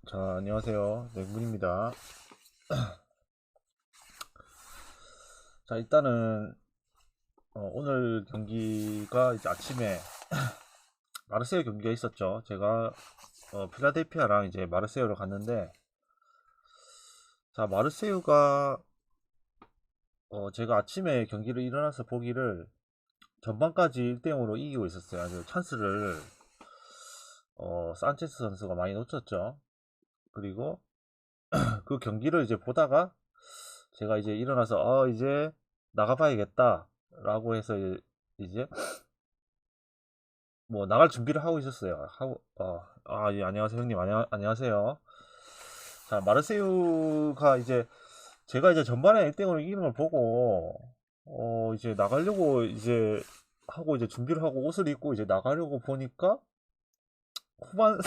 자, 안녕하세요. 맹문입니다. 자, 일단은 오늘 경기가 이제 아침에 마르세유 경기가 있었죠. 제가 필라델피아랑 이제 마르세유를 갔는데, 자, 마르세유가 제가 아침에 경기를 일어나서 보기를 전반까지 1대0으로 이기고 있었어요. 아주 찬스를 산체스 선수가 많이 놓쳤죠. 그리고 그 경기를 이제 보다가 제가 이제 일어나서 이제 나가봐야겠다 라고 해서 이제 뭐 나갈 준비를 하고 있었어요. 예, 안녕하세요 형님. 안녕하세요. 자, 마르세유가 이제 제가 이제 전반에 1대0으로 이기는 걸 보고 이제 나가려고 이제 하고 이제 준비를 하고 옷을 입고 이제 나가려고 보니까 후반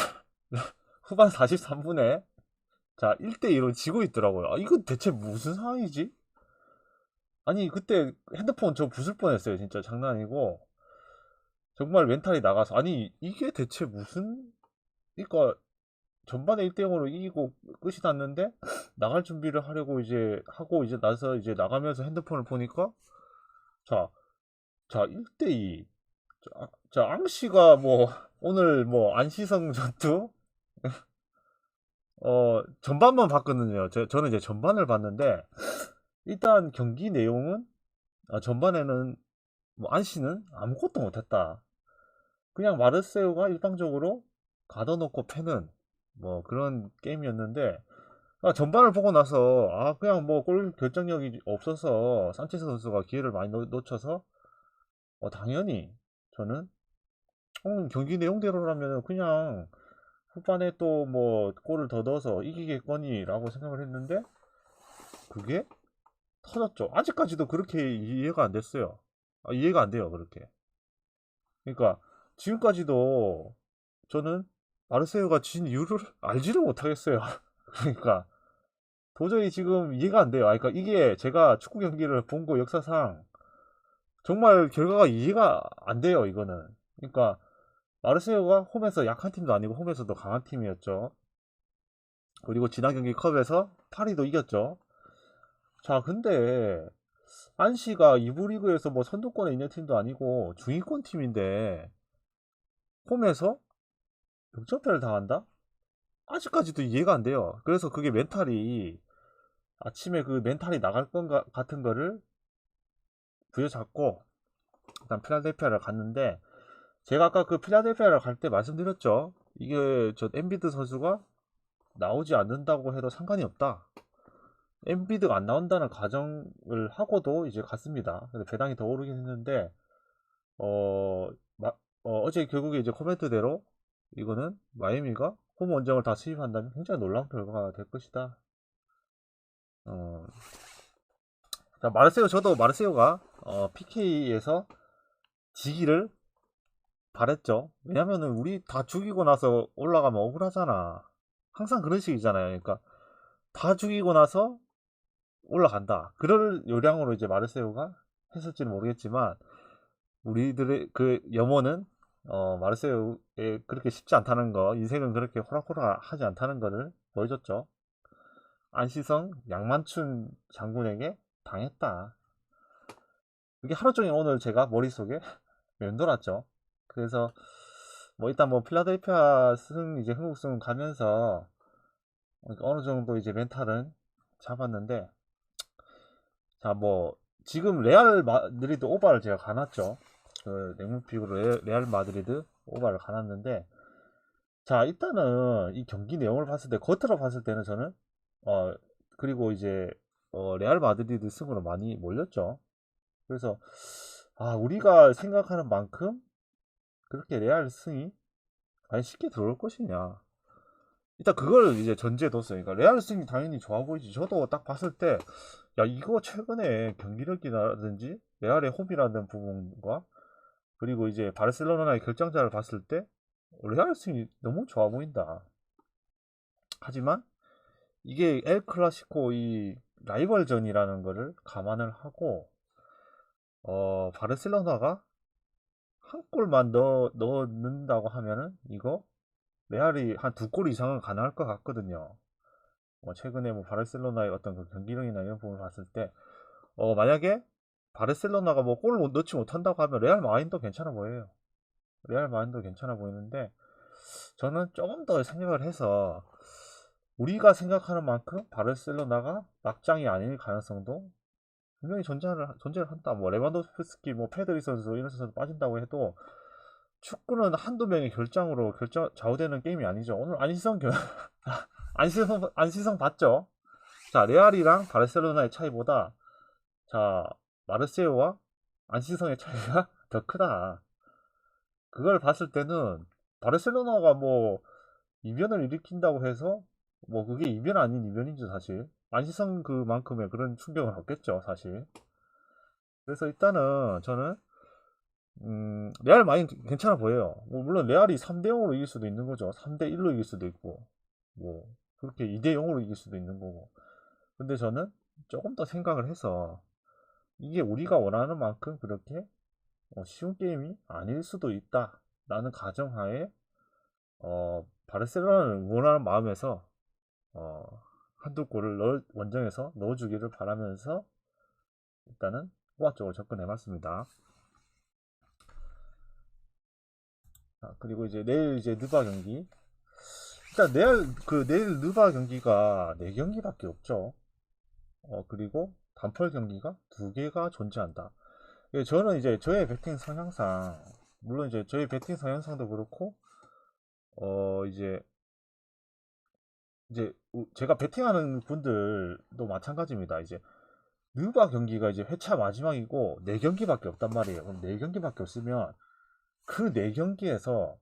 후반 43분에 자 1대2로 지고 있더라고요. 이건 대체 무슨 상황이지? 아니 그때 핸드폰 저 부술 뻔했어요. 진짜 장난 아니고 정말 멘탈이 나가서 아니 이게 대체 무슨 그러니까 전반에 1대0으로 이기고 끝이 났는데 나갈 준비를 하려고 이제 하고 이제 나서 이제 나가면서 핸드폰을 보니까 자, 자 1대2 자 앙씨가 뭐 오늘 뭐 안시성 전투 전반만 봤거든요. 저는 이제 전반을 봤는데 일단 경기 내용은 전반에는 뭐 안씨는 아무것도 못했다. 그냥 마르세유가 일방적으로 가둬놓고 패는 뭐 그런 게임이었는데 전반을 보고 나서 그냥 뭐 골 결정력이 없어서 산체스 선수가 기회를 많이 놓쳐서 당연히 저는 경기 내용대로라면 그냥 후반에 또 뭐 골을 더 넣어서 이기겠거니라고 생각을 했는데 그게 터졌죠. 아직까지도 그렇게 이해가 안 됐어요. 이해가 안 돼요, 그렇게. 그러니까 지금까지도 저는 마르세유가 진 이유를 알지를 못하겠어요. 그러니까 도저히 지금 이해가 안 돼요. 그러니까 이게 제가 축구 경기를 본 거 역사상 정말 결과가 이해가 안 돼요. 이거는. 그러니까 마르세유가 홈에서 약한 팀도 아니고 홈에서도 강한 팀이었죠. 그리고 지난 경기 컵에서 파리도 이겼죠. 자, 근데 안시가 2부 리그에서 뭐 선두권에 있는 팀도 아니고 중위권 팀인데 홈에서 역전패를 당한다? 아직까지도 이해가 안 돼요. 그래서 그게 멘탈이 아침에 그 멘탈이 나갈 것 같은 거를 부여잡고 일단 필라델피아를 갔는데 제가 아까 그 필라델피아를 갈 때 말씀드렸죠. 이게 저 엔비드 선수가 나오지 않는다고 해도 상관이 없다. 엔비드가 안 나온다는 가정을 하고도 이제 갔습니다. 근데 배당이 더 오르긴 했는데 어, 마- 어제 결국에 이제 코멘트대로 이거는 마이애미가 홈 원정을 다 수입한다면 굉장히 놀라운 결과가 될 것이다. 어, 자, 저도 마르세유가 PK에서 지기를 바랬죠. 왜냐면은 우리 다 죽이고 나서 올라가면 억울하잖아. 항상 그런 식이잖아요. 그러니까 다 죽이고 나서 올라간다. 그럴 요량으로 이제 마르세유가 했을지는 모르겠지만 우리들의 그 염원은 마르세유에 그렇게 쉽지 않다는 거, 인생은 그렇게 호락호락하지 않다는 거를 보여줬죠. 안시성 양만춘 장군에게 당했다. 그게 하루 종일 오늘 제가 머릿속에 맴돌았죠. 그래서 뭐 일단 뭐 필라델피아 승 이제 흥국승 가면서 어느 정도 이제 멘탈은 잡았는데 자 뭐 지금 레알 마드리드 오바를 제가 가놨죠. 그 냉문픽으로 레알 마드리드 오바를 가놨는데 자 일단은 이 경기 내용을 봤을 때 겉으로 봤을 때는 저는 어 그리고 이제 레알 마드리드 승으로 많이 몰렸죠. 그래서 우리가 생각하는 만큼 그렇게 레알 승이 과연 쉽게 들어올 것이냐. 일단 그걸 이제 전제에 뒀어요. 그러니까 레알 승이 당연히 좋아 보이지. 저도 딱 봤을 때, 야, 이거 최근에 경기력이라든지 레알의 홈이라는 부분과 그리고 이제 바르셀로나의 결정자를 봤을 때 레알 승이 너무 좋아 보인다. 하지만 이게 엘 클라시코 이 라이벌전이라는 거를 감안을 하고 바르셀로나가 한 골만 넣는다고 하면은 이거 레알이 한 2골 이상은 가능할 것 같거든요. 뭐 최근에 뭐 바르셀로나의 어떤 그 경기력이나 이런 부분을 봤을 때 만약에 바르셀로나가 뭐 골을 넣지 못한다고 하면 레알 마인도 괜찮아 보여요. 레알 마인도 괜찮아 보이는데 저는 조금 더 생각을 해서 우리가 생각하는 만큼 바르셀로나가 막장이 아닐 가능성도 분명히 존재를 한다. 뭐 레반도프스키, 뭐 페드리 선수 이런 선수 빠진다고 해도 축구는 한두 명의 결정으로 좌우되는 게임이 아니죠. 오늘 안시성 봤죠? 자, 레알이랑 바르셀로나의 차이보다 자, 마르세유와 안시성의 차이가 더 크다. 그걸 봤을 때는 바르셀로나가 뭐 이변을 일으킨다고 해서 뭐 그게 이변 아닌 이변인지 사실 안시성 그만큼의 그런 충격은 없겠죠 사실. 그래서 일단은 저는 레알 많이 괜찮아 보여요. 뭐 물론 레알이 3대0으로 이길 수도 있는 거죠. 3대1로 이길 수도 있고 뭐 그렇게 2대0으로 이길 수도 있는 거고. 근데 저는 조금 더 생각을 해서 이게 우리가 원하는 만큼 그렇게 쉬운 게임이 아닐 수도 있다 라는 가정하에 바르셀로나를 응원하는 마음에서 한두 골을 원정에서 넣어주기를 바라면서 일단은 호화 쪽으로 접근해봤습니다. 그리고 이제 내일 이제 느바 경기. 일단 내일 느바 경기가 4경기밖에 없죠. 그리고 단펄 경기가 2개가 존재한다. 저는 이제 저의 배팅 성향상 물론 이제 저희 배팅 성향상도 그렇고 이제 제가 배팅하는 분들도 마찬가지입니다. 이제 느바 경기가 이제 회차 마지막이고 4경기밖에 없단 말이에요. 그럼 4경기밖에 없으면 그 4경기에서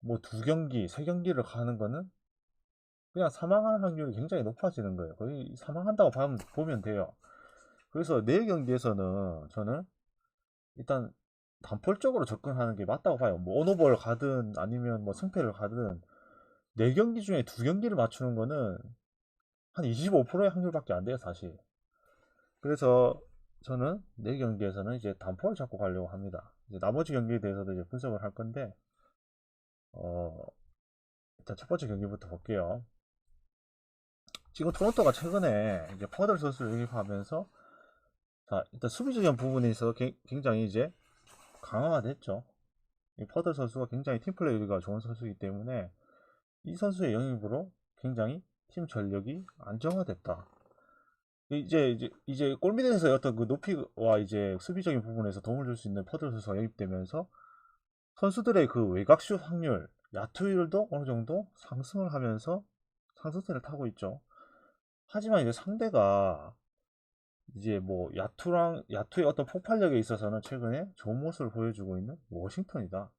뭐 2경기, 3경기를 가는 거는 그냥 사망할 확률이 굉장히 높아지는 거예요. 거의 사망한다고 보면 돼요. 그래서 4경기에서는 저는 일단 단펄적으로 접근하는 게 맞다고 봐요. 뭐 온오버를 가든 아니면 뭐 승패를 가든 4경기 중에 2경기를 맞추는 거는 한 25%의 확률밖에 안 돼요, 사실. 그래서 저는 4경기에서는 이제 단포를 잡고 가려고 합니다. 이제 나머지 경기에 대해서도 이제 분석을 할 건데, 일단 첫 번째 경기부터 볼게요. 지금 토론토가 최근에 이제 퍼들 선수를 영입하면서, 자, 일단 수비적인 부분에 있어서 굉장히 이제 강화가 됐죠. 이 퍼들 선수가 굉장히 팀플레이가 좋은 선수이기 때문에 이 선수의 영입으로 굉장히 팀 전력이 안정화됐다. 이제 골밑에서의 어떤 그 높이와 이제 수비적인 부분에서 도움을 줄 수 있는 퍼들 선수가 영입되면서 선수들의 그 외곽슛 확률, 야투율도 어느 정도 상승을 하면서 상승세를 타고 있죠. 하지만 이제 상대가 이제 뭐 야투의 어떤 폭발력에 있어서는 최근에 좋은 모습을 보여주고 있는 워싱턴이다.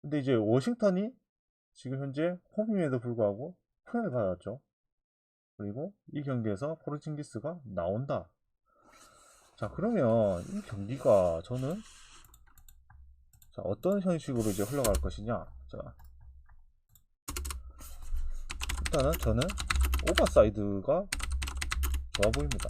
근데 이제 워싱턴이 지금 현재 홈임에도 불구하고 푸현을 받았죠. 그리고 이 경기에서 포르징기스가 나온다. 자, 그러면 이 경기가 저는 자, 어떤 형식으로 이제 흘러갈 것이냐. 자, 일단은 저는 오버사이드가 좋아 보입니다.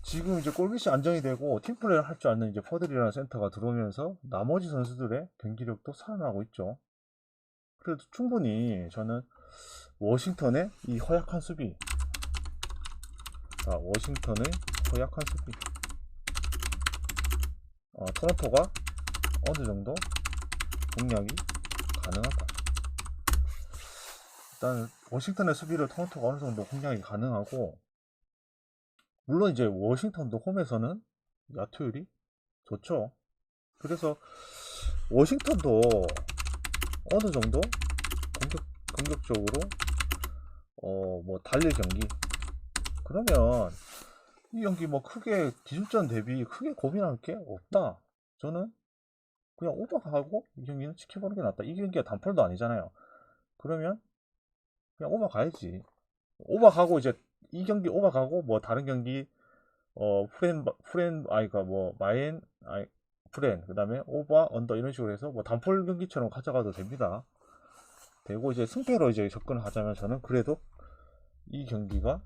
지금 이제 골밑이 안정이 되고 팀플레이를 할 줄 아는 이제 퍼들이라는 센터가 들어오면서 나머지 선수들의 경기력도 살아나고 있죠. 그래도 충분히 저는 워싱턴의 이 허약한 수비, 자, 워싱턴의 허약한 수비, 토론토가 어느 정도 공략이 가능하다. 일단 워싱턴의 수비를 토론토가 어느 정도 공략이 가능하고, 물론 이제 워싱턴도 홈에서는 야투율이 좋죠. 그래서 워싱턴도 어느 정도 공격적으로 뭐 달릴 경기, 그러면 이 경기 뭐 크게 기술전 대비 크게 고민할 게 없다. 저는 그냥 오버가고 이 경기는 지켜보는 게 낫다. 이 경기가 단펄도 아니잖아요. 그러면 그냥 오버가야지. 오버가고 이제 이 경기 오버가고 뭐 다른 경기 아이가 뭐 마엔 아이 프렌 그다음에 오버 언더 이런 식으로 해서 뭐 단펄 경기처럼 가져가도 됩니다. 되고 이제 승패로 이제 접근을 하자면 저는 그래도 이 경기가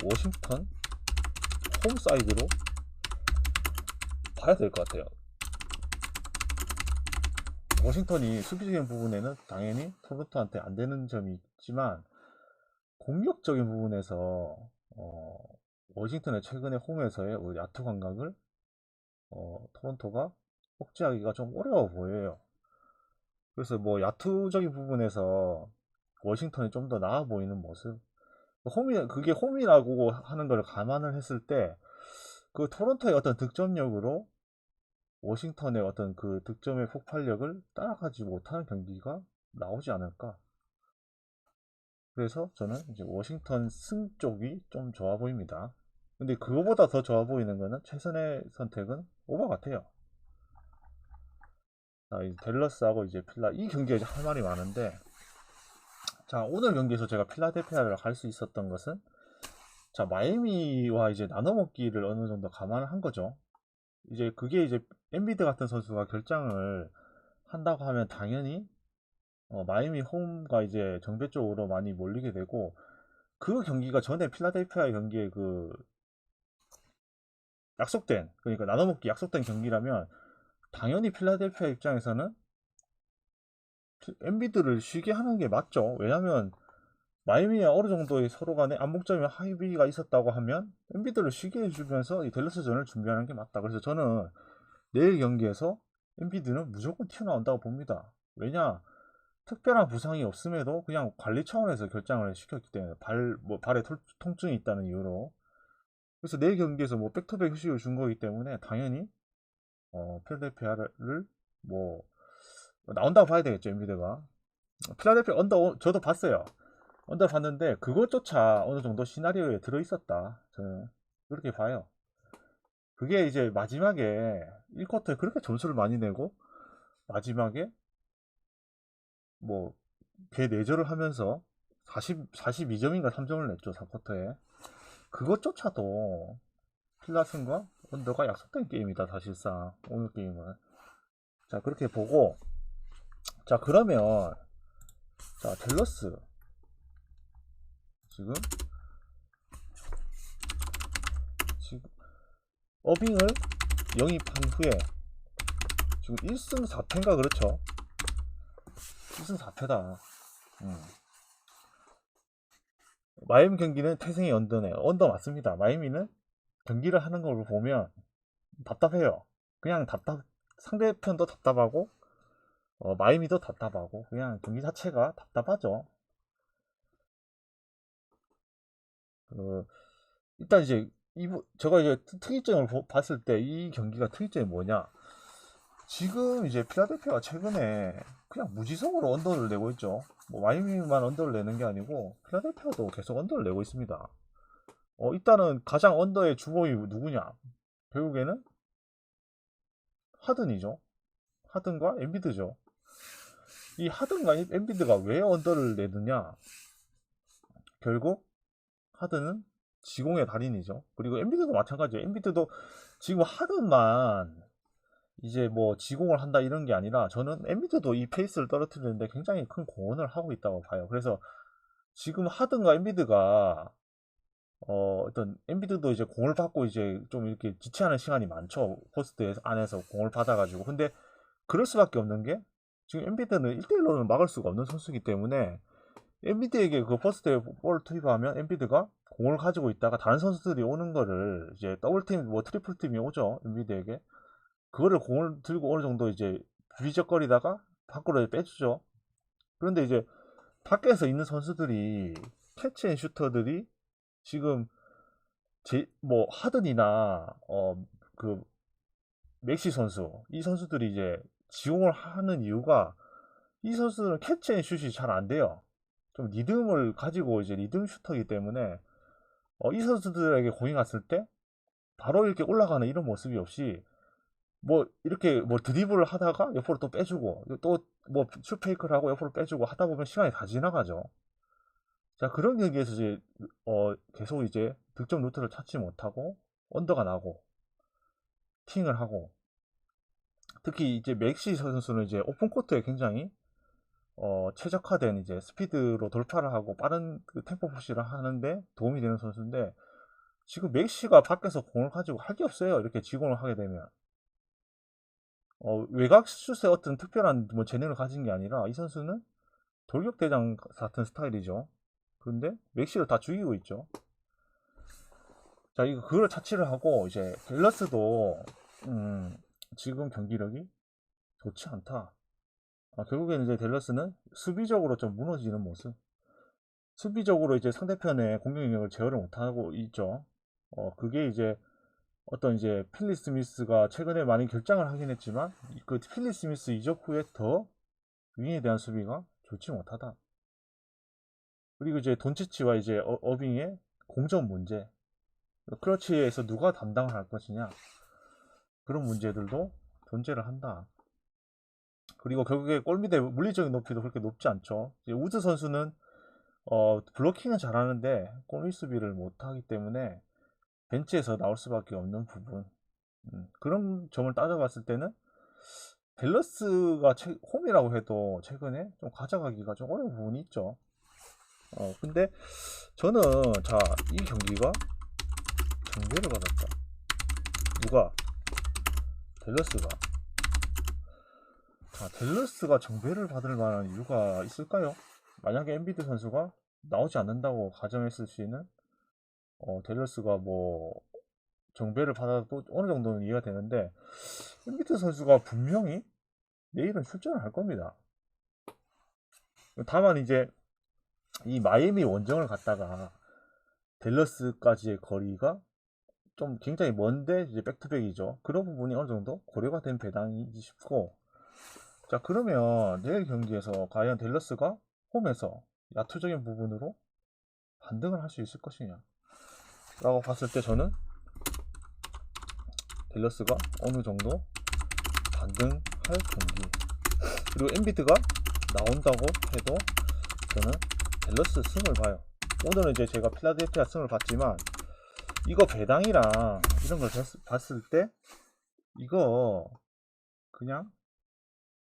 워싱턴 홈사이드로 봐야 될 것 같아요. 워싱턴이 수비적인 부분에는 당연히 토론토한테 안 되는 점이 있지만 공격적인 부분에서 워싱턴의 최근의 홈에서의 야투 감각을 토론토가 억제하기가 좀 어려워 보여요. 그래서 뭐 야투적인 부분에서 워싱턴이 좀 더 나아 보이는 모습. 그게 홈이라고 하는 걸 감안을 했을 때 그 토론토의 어떤 득점력으로 워싱턴의 어떤 그 득점의 폭발력을 따라가지 못하는 경기가 나오지 않을까. 그래서 저는 이제 워싱턴 승 쪽이 좀 좋아 보입니다. 근데 그거보다 더 좋아 보이는 거는 최선의 선택은 오버 같아요. 자, 이제 댈러스하고 이제 이 경기에 이제 할 말이 많은데, 자, 오늘 경기에서 제가 필라델피아를 갈 수 있었던 것은, 자, 마이애미와 이제 나눠먹기를 어느 정도 감안한 거죠. 이제 그게 이제 엔비드 같은 선수가 결장을 한다고 하면 당연히 마이애미 홈과 이제 정배 쪽으로 많이 몰리게 되고, 그 경기가 전에 필라델피아 경기에 그 약속된, 그러니까 나눠먹기 약속된 경기라면 당연히 필라델피아 입장에서는 엔비드를 쉬게 하는 게 맞죠. 왜냐면 마이애미와 어느 정도의 서로 간에 암묵점이 합의가 있었다고 하면 엔비드를 쉬게 해주면서 이 댈러스전을 준비하는 게 맞다. 그래서 저는 내일 경기에서 엔비드는 무조건 튀어나온다고 봅니다. 왜냐, 특별한 부상이 없음에도 그냥 관리 차원에서 결장을 시켰기 때문에 발에 통증이 있다는 이유로. 그래서 내일 경기에서 뭐 백투백 휴식을 준 거기 때문에 당연히 필라델피아를 뭐 나온다고 봐야 되겠죠, 엔비드가. 필라델피아 언더 저도 봤어요. 언더 봤는데 그것조차 어느 정도 시나리오에 들어 있었다. 저는 그렇게 봐요. 그게 이제 마지막에 1쿼터에 그렇게 점수를 많이 내고 마지막에 뭐 개내절을 하면서 42점인가 3점을 냈죠, 4쿼터에. 그것조차도 필라슨과 언더가 약속된 게임이다, 사실상 오늘 게임은. 자, 그렇게 보고, 자, 그러면 자, 댈러스 지금 지금 어빙을 영입한 후에 지금 1승 4패인가 그렇죠? 1승 4패다. 마이애미 경기는 태생이 언더네요. 언더 맞습니다. 마이애미는 경기를 하는 걸 보면 답답해요. 그냥 상대편도 답답하고 마이애미도 답답하고 그냥 경기 자체가 답답하죠. 그, 일단 이제 제가 이제 특이점을 봤을 때 이 경기가 특이점이 뭐냐? 지금 이제 필라델피아가 최근에 그냥 무지성으로 언더를 내고 있죠. 뭐 마이애미만 언더를 내는 게 아니고 필라델피아도 계속 언더를 내고 있습니다. 일단은 가장 언더의 주범이 누구냐? 결국에는 하든이죠. 하든과 엔비드죠. 이 하든과 엔비드가 왜 언더를 내느냐? 결국 하든은 지공의 달인이죠. 그리고 엔비드도 마찬가지예요. 엔비드도 지금 하든만 이제 뭐 지공을 한다 이런 게 아니라 저는 엔비드도 이 페이스를 떨어뜨리는데 굉장히 큰 공헌을 하고 있다고 봐요. 그래서 지금 하든과 엔비드가 어떤 엔비드도 이제 공을 받고 이제 좀 이렇게 지체하는 시간이 많죠. 포스트 안에서 공을 받아가지고. 근데 그럴 수밖에 없는 게 지금 엔비드는 1대1로는 막을 수가 없는 선수이기 때문에 엔비드에게 그 포스트에 볼을 투입하면 엔비드가 공을 가지고 있다가 다른 선수들이 오는 거를 이제 더블팀 뭐 트리플팀이 오죠. 엔비드에게. 그거를 공을 들고 어느 정도 이제 비적거리다가 밖으로 빼주죠. 그런데 이제 밖에서 있는 선수들이 캐치 앤 슈터들이 지금 뭐 하든이나 그 맥시 선수 이 선수들이 이제 지용을 하는 이유가 이 선수들은 캐치 앤 슛이 잘 안 돼요. 좀 리듬을 가지고 이제 리듬 슈터이기 때문에 이 선수들에게 공이 갔을 때 바로 이렇게 올라가는 이런 모습이 없이 뭐 이렇게 뭐 드리블을 하다가 옆으로 또 빼주고 또 뭐 슛페이크를 하고 옆으로 빼주고 하다 보면 시간이 다 지나가죠. 자, 그런 경기에서 이제 계속 이제 득점 루트를 찾지 못하고 언더가 나고 팅을 하고 특히 이제 맥시 선수는 이제 오픈 코트에 굉장히 최적화된 이제 스피드로 돌파를 하고 빠른 그 템포 푸시를 하는데 도움이 되는 선수인데 지금 맥시가 밖에서 공을 가지고 할 게 없어요. 이렇게 지공을 하게 되면 외곽 슛에 어떤 특별한 뭐 재능을 가진 게 아니라 이 선수는 돌격대장 같은 스타일이죠. 그런데 맥시를 다 죽이고 있죠. 자, 이거 그걸 차치를 하고 이제 댈러스도 지금 경기력이 좋지 않다. 결국에는 이제 댈러스는 수비적으로 좀 무너지는 모습. 수비적으로 이제 상대편의 공격 능력을 제어를 못하고 있죠. 그게 이제 어떤 이제 필리 스미스가 최근에 많이 결장을 하긴 했지만 그 필리 스미스 이적 후에 더 윙에 대한 수비가 좋지 못하다. 그리고 이제 돈치치와 이제 어빙의 공전 문제, 클러치에서 누가 담당을 할 것이냐, 그런 문제들도 존재를 한다. 그리고 결국에 골밑의 물리적인 높이도 그렇게 높지 않죠. 이제 우즈 선수는 블로킹은 잘하는데 골밑 수비를 못하기 때문에 벤치에서 나올 수밖에 없는 부분. 그런 점을 따져봤을 때는 댈러스가 홈이라고 해도 최근에 좀 가져가기가 좀 어려운 부분이 있죠. 근데 저는 자, 이 경기가 정배를 받았다. 누가? 댈러스가. 자, 댈러스가 정배를 받을 만한 이유가 있을까요? 만약에 엔비드 선수가 나오지 않는다고 가정했을 시에는 댈러스가 뭐 정배를 받아도 어느 정도는 이해가 되는데 엔비드 선수가 분명히 내일은 출전을 할 겁니다. 다만 이제 이 마이애미 원정을 갔다가 댈러스까지의 거리가 좀 굉장히 먼데 이제 백투백이죠. 그런 부분이 어느 정도 고려가 된 배당이지 싶고, 자, 그러면 내일 경기에서 과연 댈러스가 홈에서 야투적인 부분으로 반등을 할 수 있을 것이냐 라고 봤을 때 저는 댈러스가 어느 정도 반등할 경기, 그리고 엔비드가 나온다고 해도 저는 댈러스 승을 봐요. 오늘은 이제 제가 필라델피아 승을 봤지만 이거 배당이랑 이런 걸 봤을 때 이거 그냥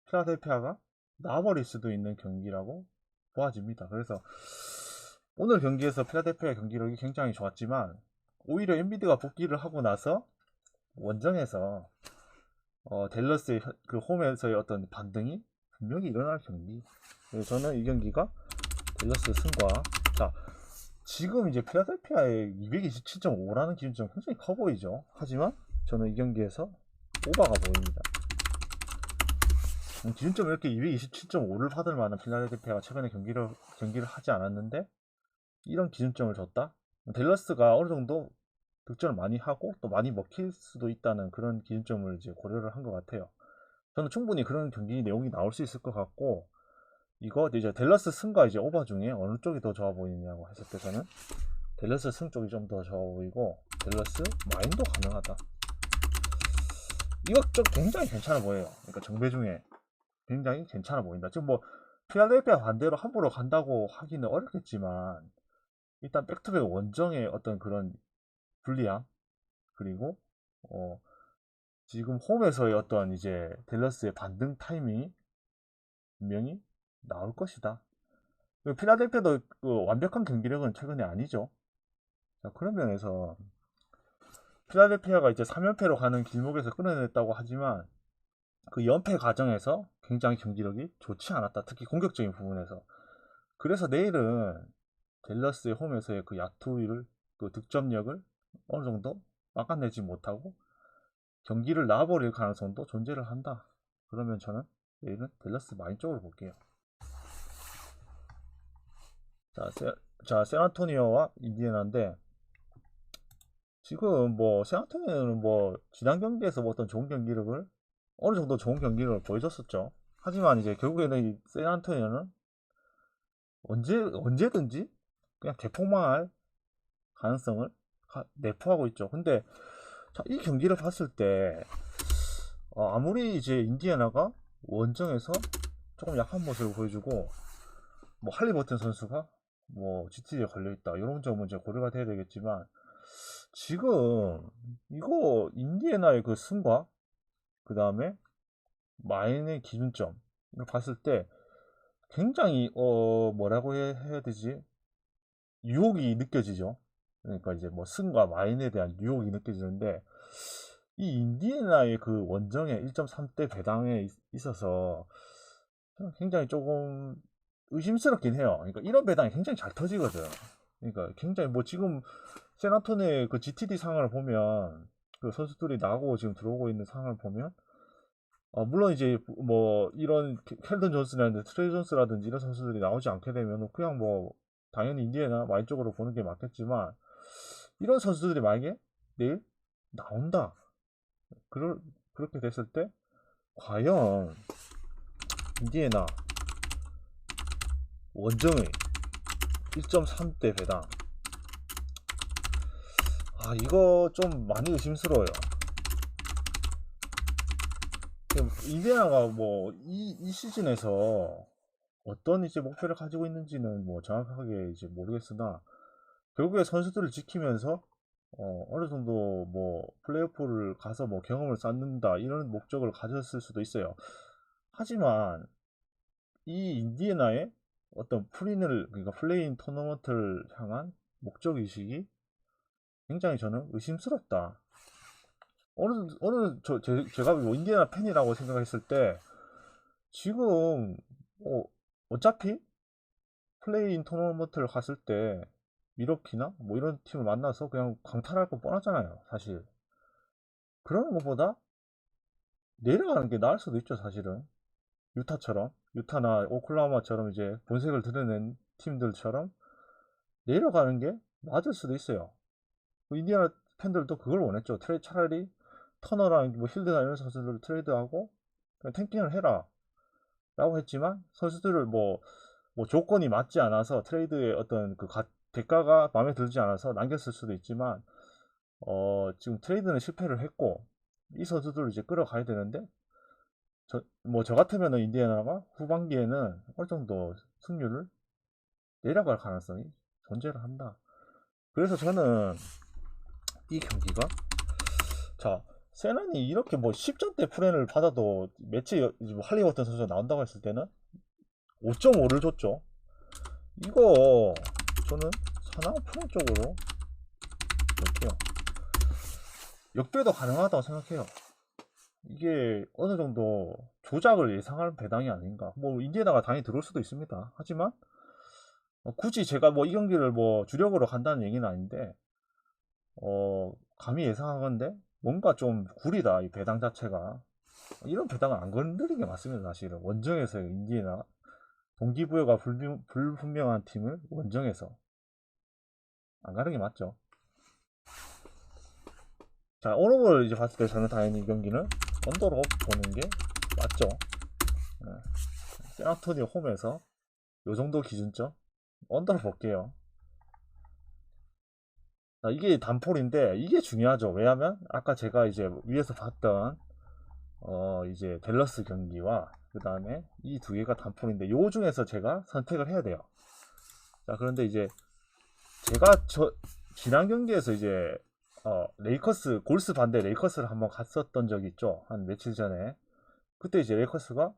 필라델피아가 나와버릴 수도 있는 경기라고 보아집니다. 그래서 오늘 경기에서 필라델피아 경기력이 굉장히 좋았지만 오히려 엔비드가 복귀를 하고 나서 원정에서 댈러스의 그 홈에서의 어떤 반등이 분명히 일어날 경기. 그래서 저는 이 경기가 댈러스 승과, 자, 지금 이제 필라델피아의 227.5라는 기준점 굉장히 커 보이죠. 하지만 저는 이 경기에서 오바가 보입니다. 기준점 이렇게 227.5를 받을 만한 필라델피아가 최근에 경기를 하지 않았는데 이런 기준점을 줬다? 댈러스가 어느 정도 득점을 많이 하고 또 많이 먹힐 수도 있다는 그런 기준점을 이제 고려를 한 것 같아요. 저는 충분히 그런 경기 내용이 나올 수 있을 것 같고, 이거 이제 댈러스 승과 이제 오바 중에 어느 쪽이 더 좋아 보이느냐고 했을 때 저는 댈러스 승 쪽이 좀 더 좋아 보이고 댈러스 마인도 가능하다. 이거 좀 굉장히 괜찮아 보여요. 그러니까 정배 중에 굉장히 괜찮아 보인다. 지금 뭐 필라델피아 반대로 함부로 간다고 하기는 어렵겠지만 일단 백투백 원정의 어떤 그런 불리함, 그리고 지금 홈에서의 어떤 이제 댈러스의 반등 타이밍이 분명히 나올 것이다. 필라델피아도 그 완벽한 경기력은 최근에 아니죠. 자, 그런 면에서 필라델피아가 이제 3연패로 가는 길목에서 끊어냈다고 하지만 그 연패 과정에서 굉장히 경기력이 좋지 않았다. 특히 공격적인 부분에서. 그래서 내일은 댈러스의 홈에서의 그 야투를, 그 득점력을 어느 정도 막아내지 못하고 경기를 놔버릴 가능성도 존재를 한다. 그러면 저는 내일은 댈러스 마인 쪽으로 볼게요. 자, 샌안토니오와 인디애나인데 지금 뭐 샌안토니오는 뭐 지난 경기에서 뭐 어떤 좋은 경기력을 어느 정도 좋은 경기력을 보여줬었죠. 하지만 이제 결국에는 이 샌안토니오는 언제든지 그냥 대폭망할 가능성을 내포하고 있죠. 근데 자, 이 경기를 봤을 때 아무리 이제 인디애나가 원정에서 조금 약한 모습을 보여주고 뭐 할리버튼 선수가 뭐 GT에 걸려있다 이런 점은 이제 고려가 돼야 되겠지만 지금 이거 인디애나의 그 승과 그 다음에 마인의 기준점을 봤을 때 굉장히 뭐라고 해야 되지, 유혹이 느껴지죠. 그러니까 이제 뭐 승과 마인에 대한 유혹이 느껴지는데 이 인디애나의 그 원정의 1.3대 배당에 있어서 저는 굉장히 조금 의심스럽긴 해요. 그러니까 이런 배당이 굉장히 잘 터지거든. 그러니까 굉장히 뭐 지금 세나톤의 그 GTD 상황을 보면 그 선수들이 나고 지금 들어오고 있는 상황을 보면 물론 이제 뭐 이런 켈든 존스라든지 트레이 존스라든지 이런 선수들이 나오지 않게 되면 그냥 뭐 당연히 인디애나 와인 쪽으로 보는 게 맞겠지만 이런 선수들이 만약에 내일 나온다. 그렇게 됐을 때 과연 인디애나 원정의 1.3대 배당 이거 좀 많이 의심스러워요. 인디애나가 뭐 이 시즌에서 어떤 이제 목표를 가지고 있는지는 뭐 정확하게 이제 모르겠으나 결국에 선수들을 지키면서 어느 정도 뭐 플레이오프를 가서 뭐 경험을 쌓는다 이런 목적을 가졌을 수도 있어요. 하지만 이 인디애나의 어떤 그러니까 플레이인 토너먼트를 향한 목적 의식이 굉장히 저는 의심스럽다. 제가 뭐 인디애나 팬이라고 생각했을 때 지금 어차피 플레이인 토너먼트를 갔을 때 미러키나 뭐 이런 팀을 만나서 그냥 강탈할 거 뻔하잖아요, 사실. 그러는 것보다 내려가는 게 나을 수도 있죠, 사실은. 유타나 오클라호마처럼 이제 본색을 드러낸 팀들처럼 내려가는 게 맞을 수도 있어요. 인디애나 팬들도 그걸 원했죠. 차라리 터너랑 뭐 힐드나 이런 선수들을 트레이드하고 그냥 탱킹을 해라 라고 했지만 선수들을 뭐 조건이 맞지 않아서 트레이드의 어떤 대가가 마음에 들지 않아서 남겼을 수도 있지만 지금 트레이드는 실패를 했고 이 선수들을 이제 끌어가야 되는데 저 같으면은 인디애나가 후반기에는 어느 정도 승률을 내려갈 가능성이 존재를 한다. 그래서 저는 이 경기가 세난이 이렇게 뭐 10점대 프렌을 받아도 매치 뭐 할리버튼 선수가 나온다고 했을 때는 5.5를 줬죠. 이거 저는 사나운 프렌 쪽으로 볼게요. 역배도 가능하다고 생각해요. 이게 어느 정도 조작을 예상할 배당이 아닌가. 뭐 인디애나가 당연히 들어올 수도 있습니다. 하지만 굳이 제가 뭐 이 경기를 뭐 주력으로 간다는 얘기는 아닌데 감히 예상하건데 뭔가 좀 구리다 이 배당 자체가. 이런 배당은 안 건드리는 게 맞습니다. 사실은 원정에서 인디애나 동기부여가 불분명한 팀을 원정에서 안 가는 게 맞죠. 자, 오늘 이제 봤을 때 저는 당연히 이 경기는 언더로 보는 게 맞죠. 세나토니 홈에서 요 정도 기준점 언더로 볼게요. 자, 이게 단폴인데 이게 중요하죠. 왜냐하면 아까 제가 이제 위에서 봤던 이제 댈러스 경기와 그 다음에 이 두 개가 단폴인데 요 중에서 제가 선택을 해야 돼요. 자, 그런데 이제 제가 지난 경기에서 이제 레이커스 골스 반대 레이커스를 한번 갔었던 적이 있죠. 한 며칠 전에. 그때 이제 레이커스가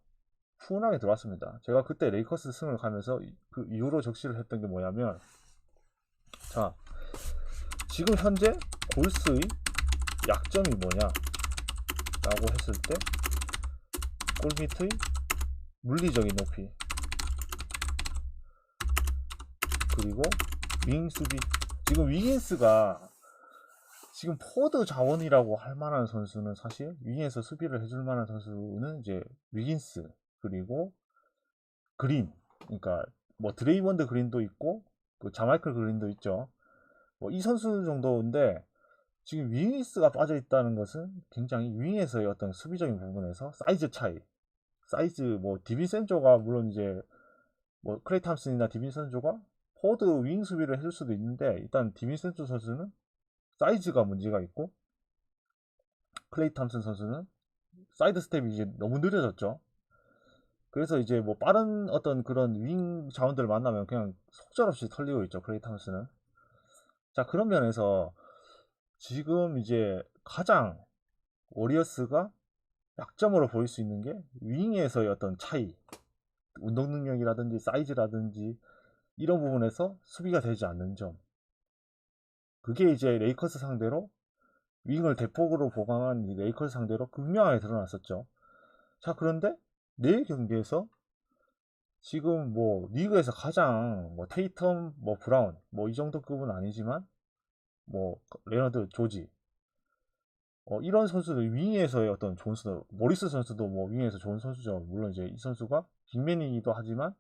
훈훈하게 들어왔습니다. 제가 그때 레이커스 승을 가면서 그 이후로 적시를 했던 게 뭐냐면 자, 지금 현재 골스의 약점이 뭐냐 라고 했을 때 골밑의 물리적인 높이 그리고 윙 수비. 지금 위긴스가 지금 포드 자원이라고 할 만한 선수는 사실 윙에서 수비를 해줄 만한 선수는 이제 위긴스 그리고 그린. 그러니까 뭐 드레이먼드 그린도 있고 그 자마이클 그린도 있죠. 뭐 이 선수 정도인데 지금 윙이스가 빠져 있다는 것은 굉장히 윙에서의 어떤 수비적인 부분에서 사이즈 차이, 뭐 디빈센조가 물론 이제 뭐 크레이 탐슨이나 디빈센조가 포드 윙 수비를 해줄 수도 있는데 일단 디빈센조 선수는 사이즈가 문제가 있고 클레이 탐슨 선수는 사이드 스텝이 이제 너무 느려졌죠. 그래서 이제 뭐 빠른 어떤 그런 윙 자원들을 만나면 그냥 속절없이 털리고 있죠. 클레이 탐슨은. 자, 그런 면에서 지금 이제 가장 워리어스가 약점으로 보일 수 있는 게 윙에서의 어떤 차이, 운동 능력이라든지 사이즈라든지 이런 부분에서 수비가 되지 않는 점. 그게 이제 레이커스 상대로 윙을 대폭으로 보강한 이 레이커스 상대로 극명하게 드러났었죠. 자, 그런데 내일 경기에서 지금 뭐 리그에서 가장 뭐 테이텀, 뭐 브라운, 뭐 이 정도 급은 아니지만 뭐 레너드, 조지, 이런 선수들 윙에서의 어떤 좋은 선수, 모리스 선수도 뭐 윙에서 좋은 선수죠. 물론 이제 이 선수가 빅맨이기도 하지만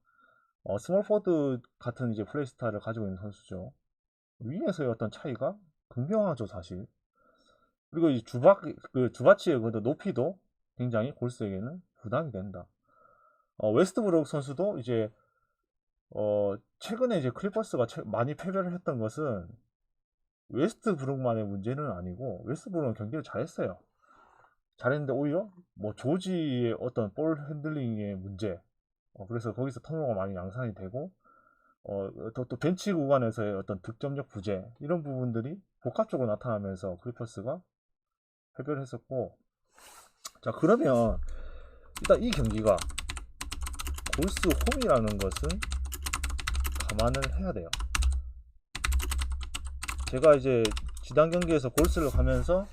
스몰 포드 같은 이제 플레이 스타일을 가지고 있는 선수죠. 윙에서의 어떤 차이가 극명하죠, 사실. 그리고 이 주바치의 그 높이도 굉장히 골스에게는 부담이 된다. 웨스트브룩 선수도 이제 최근에 이제 클리퍼스가 많이 패배를 했던 것은 웨스트브룩만의 문제는 아니고 웨스트브룩은 경기를 잘했어요. 잘했는데 오히려 뭐 조지의 어떤 볼 핸들링의 문제, 그래서 거기서 턴오버가 많이 양산이 되고 또 벤치 구간에서의 어떤 득점력 부재 이런 부분들이 복합적으로 나타나면서 클리퍼스가 패배를 했었고, 자, 그러면 일단 이 경기가 골스 홈이라는 것은 감안을 해야 돼요. 제가 이제 지난 경기에서 골스를 가면서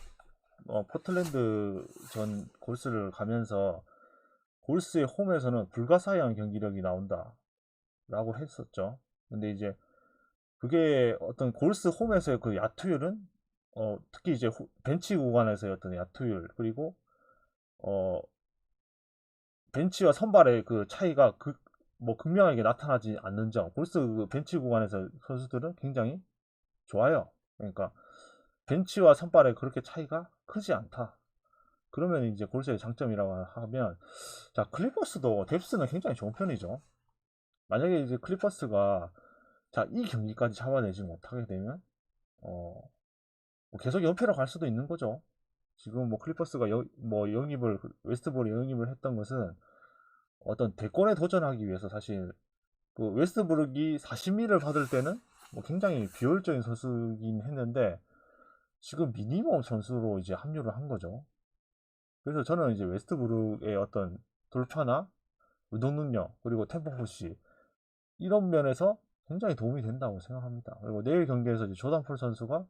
포틀랜드 전 골스를 가면서 골스의 홈에서는 불가사의한 경기력이 나온다 라고 했었죠. 근데 이제 그게 어떤 골스 홈에서의 그 야투율은 특히 이제 벤치 구간에서의 어떤 야투율, 그리고 벤치와 선발의 그 차이가 뭐 극명하게 나타나지 않는 점, 골스 그 벤치 구간에서 선수들은 굉장히 좋아요. 그러니까 벤치와 선발의 그렇게 차이가 크지 않다. 그러면 이제 골스의 장점이라고 하면, 자, 클리퍼스도 뎁스는 굉장히 좋은 편이죠. 만약에 이제 클리퍼스가 자, 이 경기까지 잡아내지 못하게 되면 뭐 계속 연패로 갈 수도 있는 거죠. 지금 뭐 클리퍼스가 뭐 영입을 웨스트브룩 영입을 했던 것은 어떤 대권에 도전하기 위해서, 사실 그 웨스트브룩이 40미를 받을 때는 뭐 굉장히 비효율적인 선수이긴 했는데 지금 미니멈 선수로 이제 합류를 한 거죠. 그래서 저는 이제 웨스트브룩의 어떤 돌파나 운동 능력, 그리고 템포 푸시 이런 면에서 굉장히 도움이 된다고 생각합니다. 그리고 내일 경기에서 이제 조단 폴 선수가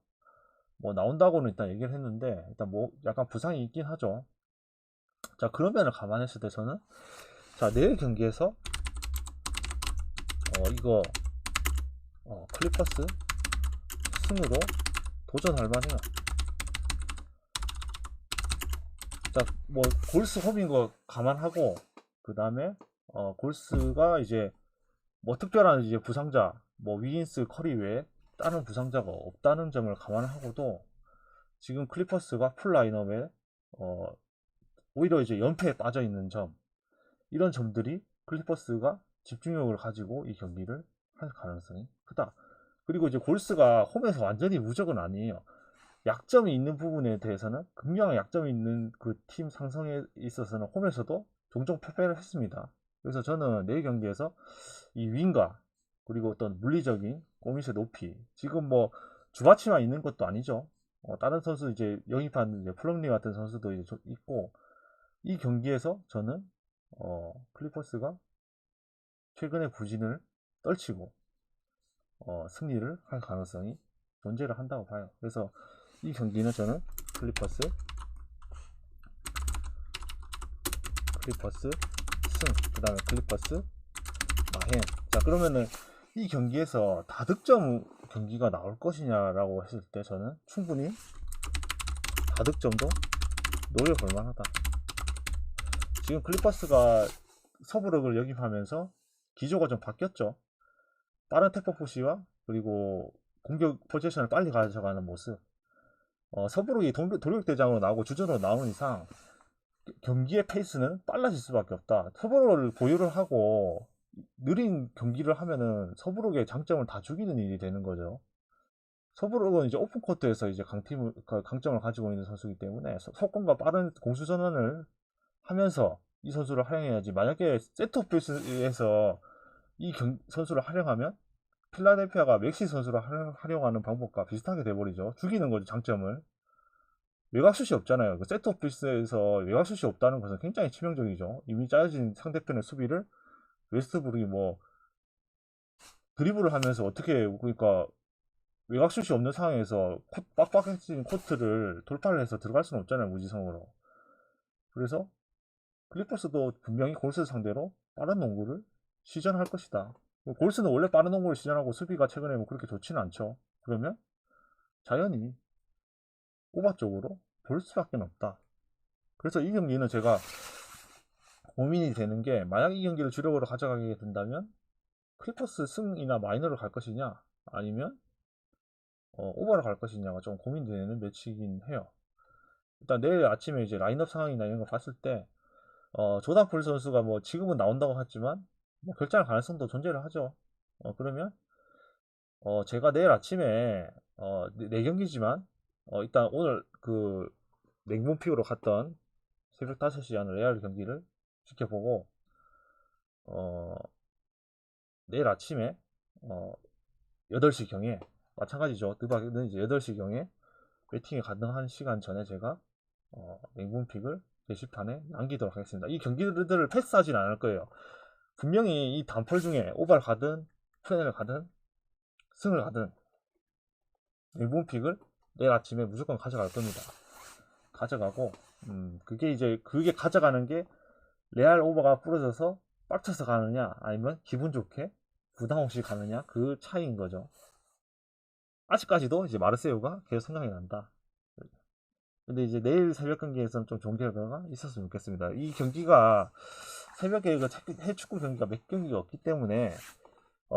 뭐 나온다고는 일단 얘기를 했는데 일단 뭐 약간 부상이 있긴 하죠. 자, 그런 면을 감안했을 때 저는 자, 내일 경기에서 이거 클리퍼스 승으로 도전할 만해요. 자, 뭐 골스 홈인 거 감안하고 그 다음에 골스가 이제 뭐 특별한 이제 부상자, 뭐 위긴스, 커리 외에 다른 부상자가 없다는 점을 감안하고도 지금 클리퍼스가 풀 라인업에 오히려 이제 연패에 빠져 있는 점, 이런 점들이 클리퍼스가 집중력을 가지고 이 경기를 할 가능성이 크다. 그리고 이제 골스가 홈에서 완전히 무적은 아니에요. 약점이 있는 부분에 대해서는, 극명한 약점이 있는 그 팀 상성에 있어서는 홈에서도 종종 패배를 했습니다. 그래서 저는 내일 경기에서 이 윙과 그리고 어떤 물리적인 꼬밋의 높이, 지금 뭐 주바치만 있는 것도 아니죠. 다른 선수 이제 영입한 이제 플럼리 같은 선수도 이제 있고, 이 경기에서 저는 클리퍼스가 최근의 부진을 떨치고 승리를 할 가능성이 존재를 한다고 봐요. 그래서 이 경기는 저는 클리퍼스 승, 그 다음에 클리퍼스 마행. 자, 그러면은 이 경기에서 다득점 경기가 나올 것이냐라고 했을 때 저는 충분히 다득점도 노려볼 만하다. 지금 클리퍼스가 서브력을 영입하면서 기조가 좀 바뀌었죠. 빠른 템포 푸시와 그리고 공격 포지션을 빨리 가져가는 모습. 서브룩이 돌격대장으로 나오고 주전으로 나오는 이상 경기의 페이스는 빨라질 수밖에 없다. 서브룩을 보유를 하고 느린 경기를 하면은 서브룩의 장점을 다 죽이는 일이 되는 거죠. 서브룩은 이제 오픈코트에서 이제 강점을 가지고 있는 선수이기 때문에 속공과 빠른 공수 전환을 하면서 이 선수를 활용해야지, 만약에 세트 오피스에서 이 선수를 활용하면 필라델피아가 맥시 선수를 활용하는 방법과 비슷하게 돼버리죠. 죽이는 거죠, 장점을. 외곽슛이 없잖아요. 그 세트 오피스에서 외곽슛이 없다는 것은 굉장히 치명적이죠. 이미 짜여진 상대편의 수비를 웨스트브룩이 뭐 드리블을 하면서 어떻게, 그러니까 외곽슛이 없는 상황에서 빡빡해진 코트를 돌파를 해서 들어갈 수는 없잖아요, 무지성으로. 그래서 클리퍼스도 분명히 골스 상대로 빠른 농구를 시전할 것이다. 골스는 원래 빠른 농구를 시전하고 수비가 최근에 뭐 그렇게 좋지는 않죠. 그러면 자연히 오바 쪽으로 볼 수밖에 없다. 그래서 이 경기는 제가 고민이 되는 게, 만약 이 경기를 주력으로 가져가게 된다면 클리퍼스 승이나 마이너를 갈 것이냐, 아니면 오버를 갈 것이냐가 좀 고민되는 매치이긴 해요. 일단 내일 아침에 이제 라인업 상황이나 이런 거 봤을 때 조단 폴 선수가 뭐 지금은 나온다고 하지만 뭐 결장할 가능성도 존재를 하죠. 그러면 제가 내일 아침에 네 경기지만 일단 오늘 그 냉문픽으로 갔던 새벽 5시 하는 레알 경기를 지켜보고 어, 내일 아침에 8시경에 마찬가지죠. 드박은 이제 8시경에 배팅이 가능한 시간 전에 제가 냉문픽을 게시판에 남기도록 하겠습니다. 이 경기들을 패스하진 않을 거예요. 분명히 이 단펄 중에 오발 가든 플랜을 가든 승을 가든 냉문픽을 내일 아침에 무조건 가져갈 겁니다. 가져가고 그게 가져가는 게 레알 오버가 부러져서 빡쳐서 가느냐, 아니면 기분 좋게 부담 없이 가느냐, 그 차이인 거죠. 아직까지도 이제 마르세유가 계속 생각이 난다. 근데 이제 내일 새벽 경기에서는 좀 좋은 결과가 있었으면 좋겠습니다. 이 경기가 새벽에 그 해축구 경기가 몇 경기가 없기 때문에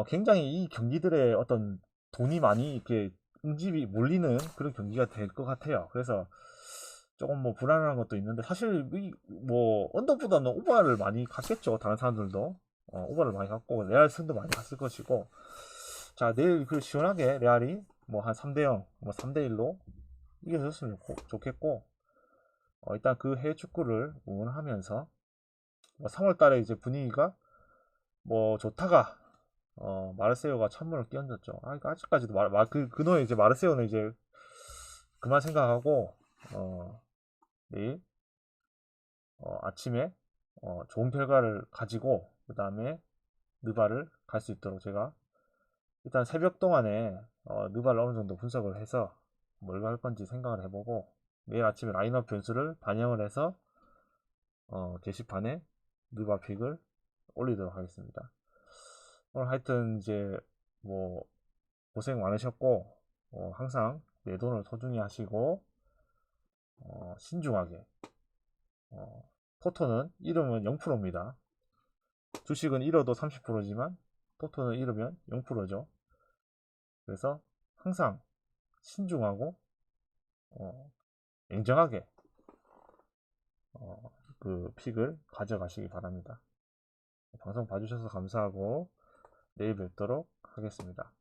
굉장히 이 경기들의 어떤 돈이 많이 이렇게 응집이 몰리는 그런 경기가 될 것 같아요. 그래서 조금 뭐 불안한 것도 있는데, 사실 뭐 언더보다는 오버를 많이 갔겠죠. 다른 사람들도 오버를 많이 갔고 레알 승도 많이 갔을 것이고. 자, 내일 그 시원하게 레알이 뭐 한 3대0 뭐 3대1로 이겨줬으면 좋겠고, 일단 그 해외 축구를 응원하면서 뭐 3월달에 이제 분위기가 뭐 좋다가 마르세유가 찬물을 끼얹었죠. 아직까지도 그노에 이제 마르세유는 이제 그만 생각하고 내일 아침에 좋은 결과를 가지고 그 다음에 느바를 갈 수 있도록 제가 일단 새벽 동안에 느바를 어느 정도 분석을 해서 뭘 갈 건지 생각을 해보고 내일 아침에 라인업 변수를 반영을 해서 게시판에 느바 픽을 올리도록 하겠습니다. 오늘 하여튼 이제 뭐 고생 많으셨고 항상 내 돈을 소중히 하시고 신중하게 토토는 잃으면 0%입니다. 주식은 잃어도 30%지만 토토는 잃으면 0%죠. 그래서 항상 신중하고 냉정하게 그 픽을 가져가시기 바랍니다. 방송 봐주셔서 감사하고 내일 뵙도록 하겠습니다.